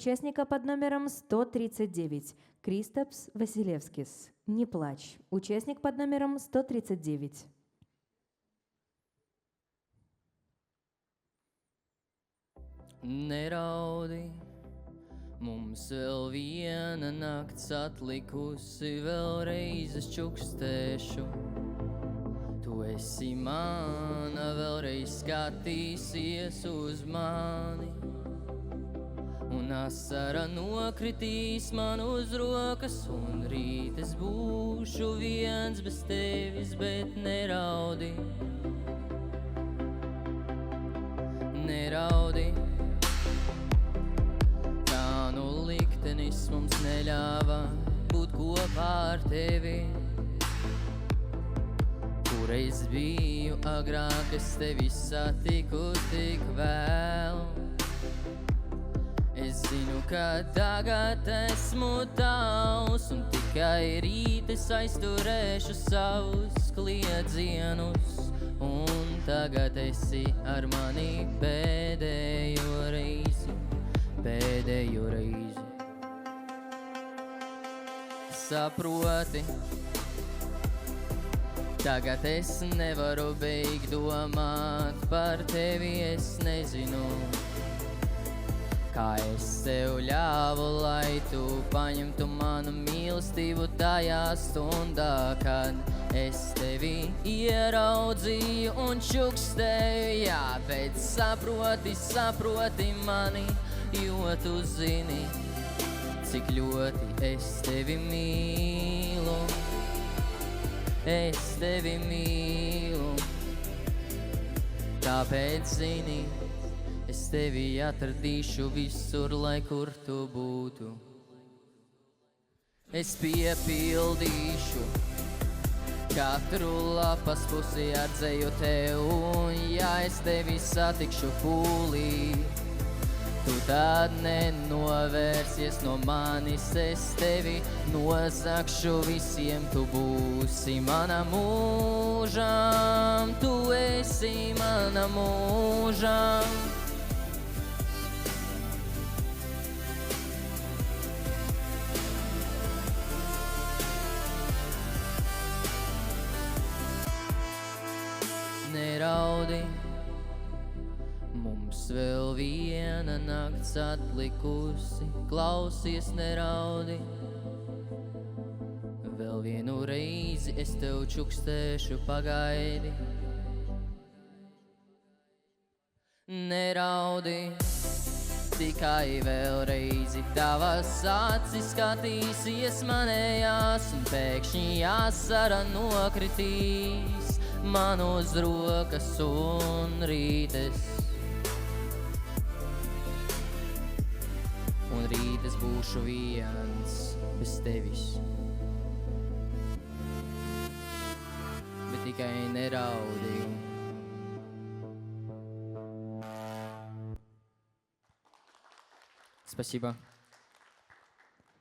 Участника под номером 139 Кристапс Василевскис. «Не плачь». Участник под номером 139. Neraudi, mums vēl viena nakts atlikusi, vēlreiz es čukstēšu. Tu esi mana, vēlreiz skatīsies uz mani, un asara nokritīs man uz rokas, un rīt es būšu viens bez tevis, bet neraudi, neraudi. Tā nu liktenis mums neļāva būt kopā ar tevi, kur es biju agrāk, es tevi satiku tik vēl. Es zinu, ka tagad esmu tavs, un tikai rīt es aizturēšu savus kliedzienus, un tagad esi ar mani pēdējo reizi, pēdējo reizi. Saproti, tagad es nevaru beigt domāt par tevi, es nezinu, kā es tev ļāvu, lai tu paņemtu manu mīlestību tajā stundā, kad es tevi ieraudzīju un čukstēju. Jā, bet saproti, saproti mani, jo tu zini, cik ļoti es tevi mīlu. Es tevi mīlu, tāpēc zini, es tevi atradīšu visur, lai kur tu būtu. Es piepildīšu katru lapas pusi ar dzeju tev, un ja es tevi satikšu pūlī, tu tad nenovērsies no manis, es tevi nozagšu visiem, tu būsi mana mūžam, tu esi mana mūžam. Neraudi, mums vēl viena nakts atlikusi, klausies, neraudi. Vēl vienu reizi es tev čukstēšu, pagaidi. Neraudi, tikai vēl reizi tavas acis skatīsies manējās, un pēkšņi asara nokritīs man uz rokas, un rīt es būšu viens bez tevis, bet tikai neraudi. Спасибо.